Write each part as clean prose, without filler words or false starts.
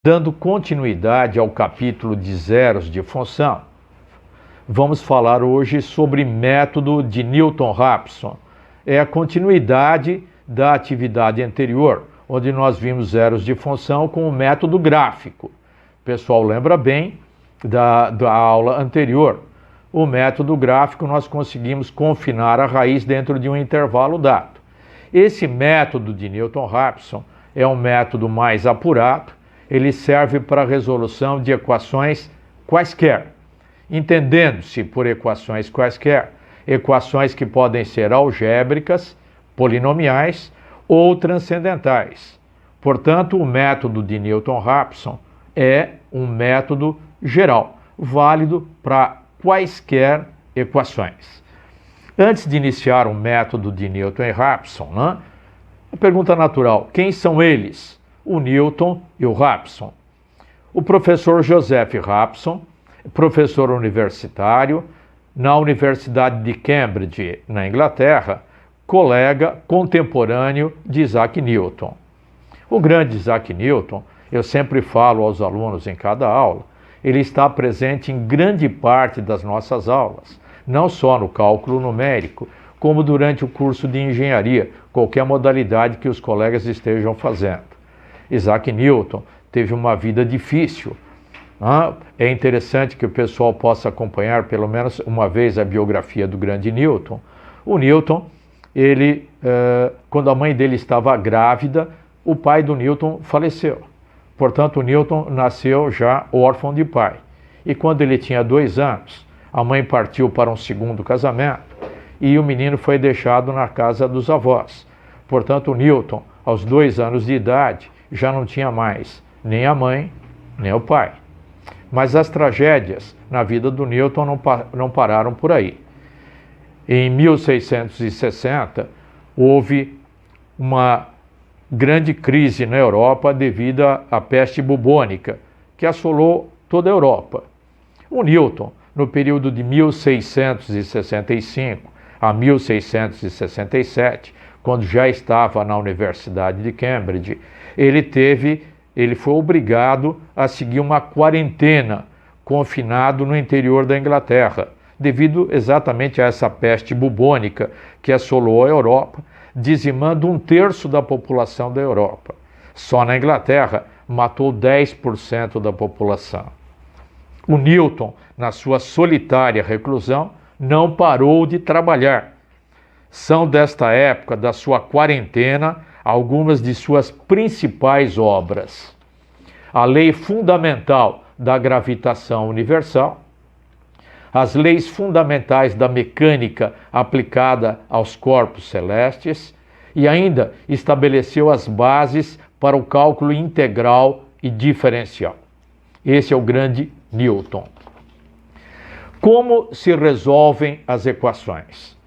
Dando continuidade ao capítulo de zeros de função, vamos falar hoje sobre método de Newton-Raphson. É a continuidade da atividade anterior, onde nós vimos zeros de função com o método gráfico. O pessoal lembra bem da aula anterior. O método gráfico nós conseguimos confinar a raiz dentro de um intervalo dado. Esse método de Newton-Raphson é um método mais apurado. Ele serve para a resolução de equações quaisquer, entendendo-se por equações quaisquer, equações que podem ser algébricas, polinomiais ou transcendentais. Portanto, o método de Newton-Raphson é um método geral, válido para quaisquer equações. Antes de iniciar o método de Newton e Raphson, a pergunta natural: quem são eles? O Newton e o Raphson. O professor Joseph Raphson, professor universitário na Universidade de Cambridge, na Inglaterra, colega contemporâneo de Isaac Newton. O grande Isaac Newton, eu sempre falo aos alunos em cada aula, ele está presente em grande parte das nossas aulas, não só no cálculo numérico, como durante o curso de engenharia, qualquer modalidade que os colegas estejam fazendo. Isaac Newton teve uma vida difícil. É interessante que o pessoal possa acompanhar pelo menos uma vez a biografia do grande Newton. O Newton, quando a mãe dele estava grávida, o pai do Newton faleceu. Portanto, o Newton nasceu já órfão de pai. E quando ele tinha 2 anos, a mãe partiu para um segundo casamento e o menino foi deixado na casa dos avós. Portanto, o Newton, aos 2 anos de idade, já não tinha mais nem a mãe, nem o pai. Mas as tragédias na vida do Newton não pararam por aí. Em 1660, houve uma grande crise na Europa devido à peste bubônica, que assolou toda a Europa. O Newton, no período de 1665 a 1667, quando já estava na Universidade de Cambridge, ele foi obrigado a seguir uma quarentena, confinado no interior da Inglaterra, devido exatamente a essa peste bubônica que assolou a Europa, dizimando 1/3 da população da Europa. Só na Inglaterra matou 10% da população. O Newton, na sua solitária reclusão, não parou de trabalhar. São desta época, da sua quarentena, algumas de suas principais obras: a lei fundamental da gravitação universal, as leis fundamentais da mecânica aplicada aos corpos celestes, e ainda estabeleceu as bases para o cálculo integral e diferencial. Esse é o grande Newton. Como se resolvem as equações?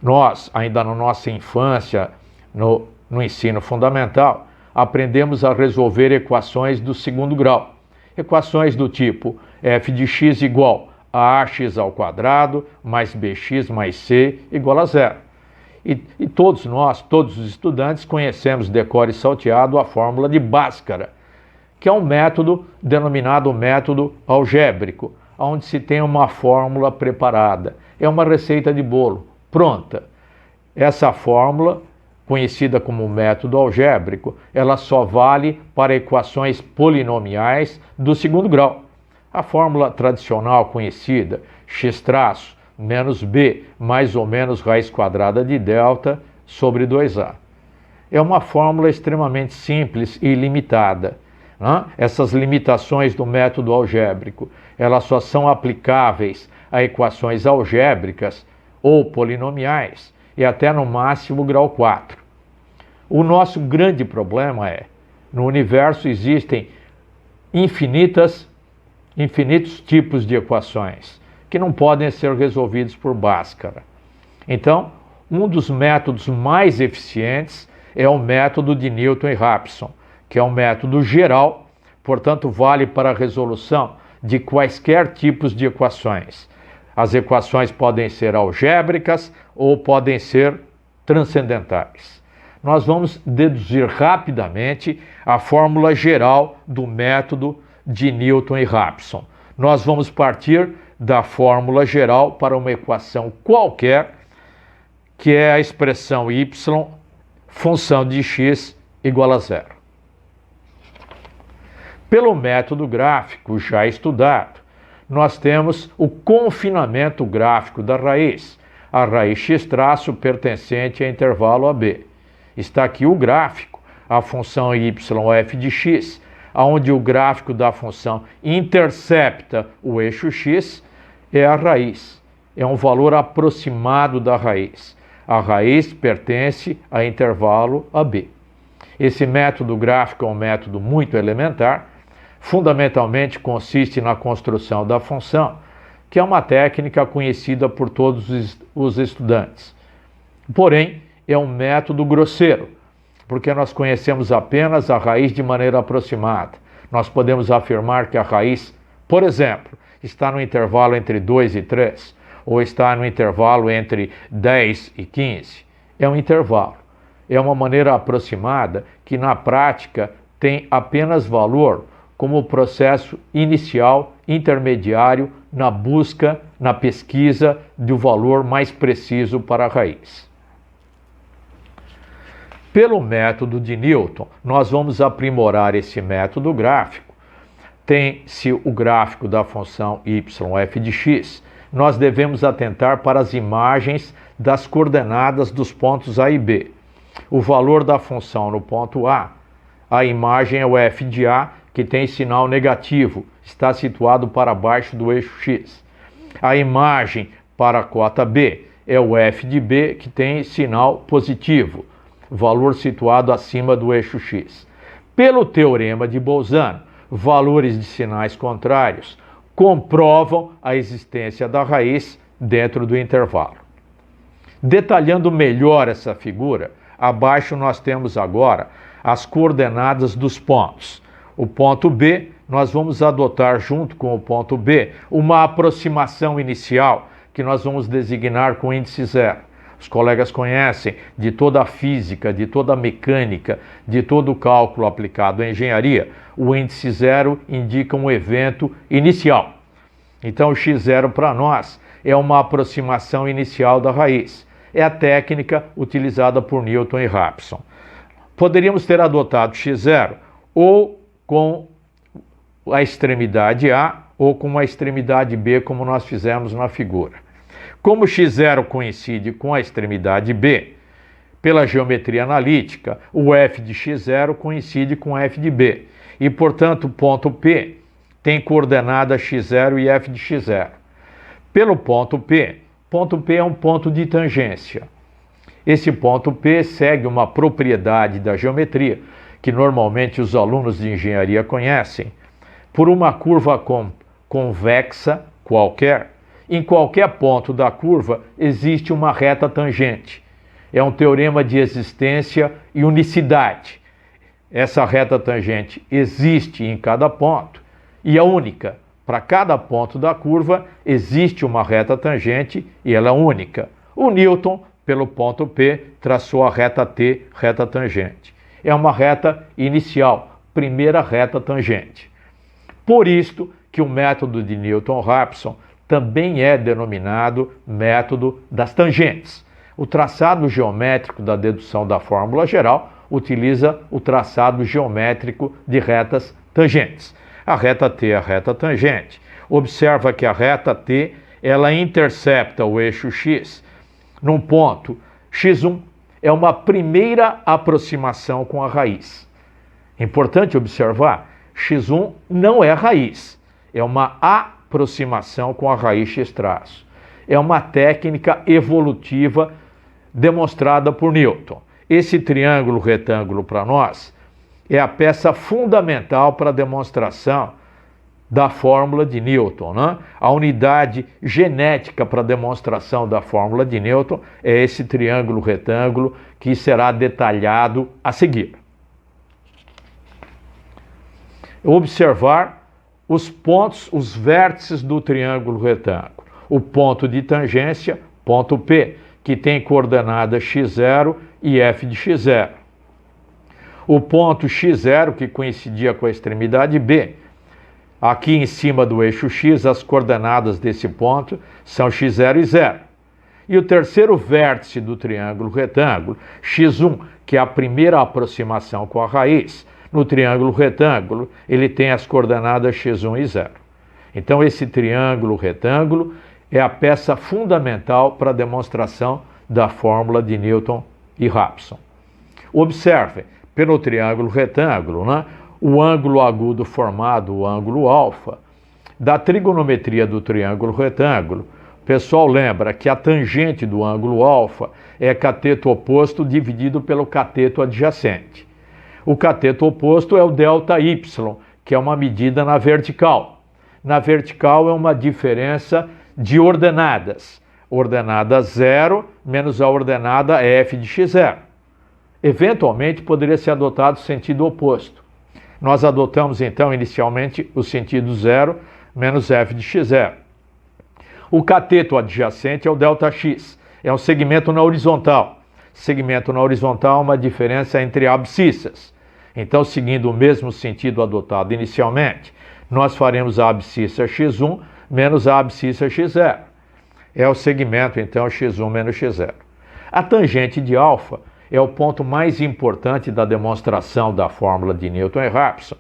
Nós, ainda na nossa infância, no ensino fundamental, aprendemos a resolver equações do segundo grau. Equações do tipo f de x igual a ax ao quadrado mais bx mais c igual a 0. E todos nós, todos os estudantes, conhecemos de cor e salteado a fórmula de Bhaskara, que é um método denominado método algébrico, onde se tem uma fórmula preparada. É uma receita de bolo pronta. Essa fórmula, conhecida como método algébrico, ela só vale para equações polinomiais do segundo grau. A fórmula tradicional conhecida, x' menos b mais ou menos raiz quadrada de delta sobre 2a. É uma fórmula extremamente simples e limitada. Essas limitações do método algébrico, elas só são aplicáveis a equações algébricas ou polinomiais e até no máximo grau 4. O nosso grande problema é: no universo existem infinitos tipos de equações que não podem ser resolvidos por Bhaskara. Então, um dos métodos mais eficientes é o método de Newton e Raphson, que é um método geral, portanto vale para a resolução de quaisquer tipos de equações. As equações podem ser algébricas ou podem ser transcendentais. nós vamos deduzir rapidamente a fórmula geral do método de Newton e Raphson. Nós vamos partir da fórmula geral para uma equação qualquer, que é a expressão y, função de x igual a zero. Pelo método gráfico já estudado, nós temos o confinamento gráfico da raiz, a raiz x traço pertencente a intervalo AB. Está aqui o gráfico, a função y f de x, onde o gráfico da função intercepta o eixo x, é a raiz. É um valor aproximado da raiz. A raiz pertence a intervalo AB. Esse método gráfico é um método muito elementar, fundamentalmente consiste na construção da função, que é uma técnica conhecida por todos os estudantes. Porém, é um método grosseiro, porque nós conhecemos apenas a raiz de maneira aproximada. Nós podemos afirmar que a raiz, por exemplo, está no intervalo entre 2 e 3, ou está no intervalo entre 10 e 15. É um intervalo. É uma maneira aproximada que, na prática, tem apenas valor como processo inicial, intermediário, na busca, na pesquisa do valor mais preciso para a raiz. Pelo método de Newton, nós vamos aprimorar esse método gráfico. Tem-se o gráfico da função y f de x. Nós devemos atentar para as imagens das coordenadas dos pontos A e B. O valor da função no ponto A, a imagem é o f de A, que tem sinal negativo, está situado para baixo do eixo x. A imagem para a cota B é o f de B, que tem sinal positivo, valor situado acima do eixo x. Pelo teorema de Bolzano, valores de sinais contrários comprovam a existência da raiz dentro do intervalo. Detalhando melhor essa figura, abaixo nós temos agora as coordenadas dos pontos. O ponto B, nós vamos adotar junto com o ponto B uma aproximação inicial que nós vamos designar com índice zero. Os colegas conhecem de toda a física, de toda a mecânica, de todo o cálculo aplicado à engenharia. O índice zero indica um evento inicial. Então, o x0 para nós é uma aproximação inicial da raiz. É a técnica utilizada por Newton e Raphson. Poderíamos ter adotado x0 ou com a extremidade A ou com a extremidade B, como nós fizemos na figura. Como x0 coincide com a extremidade B, pela geometria analítica, o f de x0 coincide com f de B. E, portanto, o ponto P tem coordenada x0 e f de x0. Pelo ponto P é um ponto de tangência. Esse ponto P segue uma propriedade da geometria, que normalmente os alunos de engenharia conhecem. Por uma curva convexa qualquer, em qualquer ponto da curva existe uma reta tangente. É um teorema de existência e unicidade. Essa reta tangente existe em cada ponto e é única. Para cada ponto da curva existe uma reta tangente e ela é única. O Newton, pelo ponto P, traçou a reta T, reta tangente. É uma reta inicial, primeira reta tangente. Por isto que o método de Newton-Raphson também é denominado método das tangentes. O traçado geométrico da dedução da fórmula geral utiliza o traçado geométrico de retas tangentes. A reta T é a reta tangente. Observa que a reta T, ela intercepta o eixo x num ponto x1. É uma primeira aproximação com a raiz. Importante observar, x1 não é raiz, é uma aproximação com a raiz x traço. É uma técnica evolutiva demonstrada por Newton. Esse triângulo retângulo para nós é a peça fundamental para a demonstração da fórmula de Newton, né? A unidade genética para a demonstração da fórmula de Newton é esse triângulo retângulo que será detalhado a seguir. Observar os pontos, os vértices do triângulo retângulo. O ponto de tangência, ponto P, que tem coordenada x0 e f de x0. O ponto x0, que coincidia com a extremidade B, aqui em cima do eixo x, as coordenadas desse ponto são x0 e 0. E o terceiro vértice do triângulo retângulo, x1, que é a primeira aproximação com a raiz, no triângulo retângulo, ele tem as coordenadas x1 e 0. Então, esse triângulo retângulo é a peça fundamental para a demonstração da fórmula de Newton e Raphson. Observem, pelo triângulo retângulo, né, o ângulo agudo formado, o ângulo alfa, da trigonometria do triângulo retângulo, o pessoal lembra que a tangente do ângulo alfa é cateto oposto dividido pelo cateto adjacente. O cateto oposto é o ΔY, que é uma medida na vertical. Na vertical é uma diferença de ordenadas. Ordenada 0 menos a ordenada f de x0. Eventualmente poderia ser adotado o sentido oposto. Nós adotamos então inicialmente o sentido 0 menos f de x0. O cateto adjacente é o ΔX, é um segmento na horizontal. Segmento na horizontal é uma diferença entre abscissas. Então, seguindo o mesmo sentido adotado inicialmente, nós faremos a abscissa x1 menos a abscissa x0. É o segmento, então, x1 menos x0. A tangente de alfa é o ponto mais importante da demonstração da fórmula de Newton e Raphson.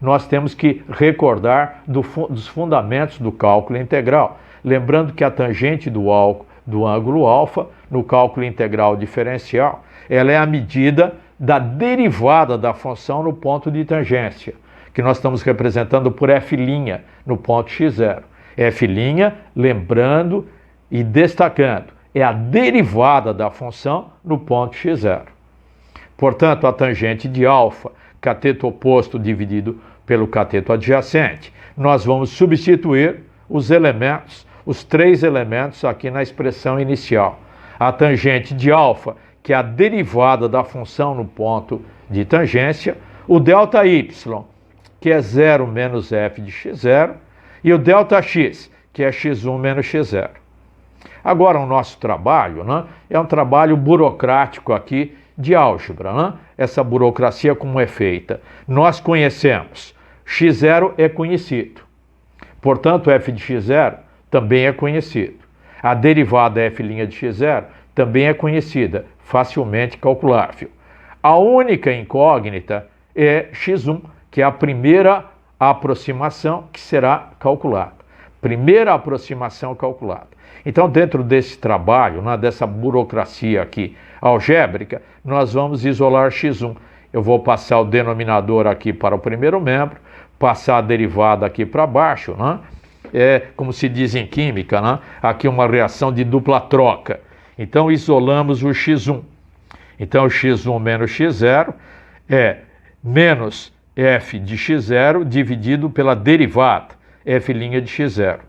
Nós temos que recordar dos fundamentos do cálculo integral, lembrando que a tangente do ângulo alfa, no cálculo integral diferencial, ela é a medida da derivada da função no ponto de tangência, que nós estamos representando por f' no ponto x0. F', lembrando e destacando, é a derivada da função no ponto x0. Portanto, a tangente de alfa, cateto oposto dividido pelo cateto adjacente, nós vamos substituir os elementos, os três elementos aqui na expressão inicial. A tangente de alfa, que é a derivada da função no ponto de tangência, o ΔY, que é 0 menos f de x0, e o ΔX, que é x1 menos x0. Agora, o nosso trabalho, né, é um trabalho burocrático aqui de álgebra. Né? Essa burocracia como é feita? Nós conhecemos, x0 é conhecido, portanto, f de x0 também é conhecido. A derivada f' de x0 também é conhecida, facilmente calculável. A única incógnita é x1, que é a primeira aproximação que será calculada. Primeira aproximação calculada. Então, dentro desse trabalho, né, dessa burocracia aqui algébrica, nós vamos isolar x1. Eu vou passar o denominador aqui para o primeiro membro, passar a derivada aqui para baixo, né? É como se diz em química, né? Aqui uma reação de dupla troca. Então, isolamos o x1. Então, o x1 menos x0 é menos f de x0 dividido pela derivada, f' de x0.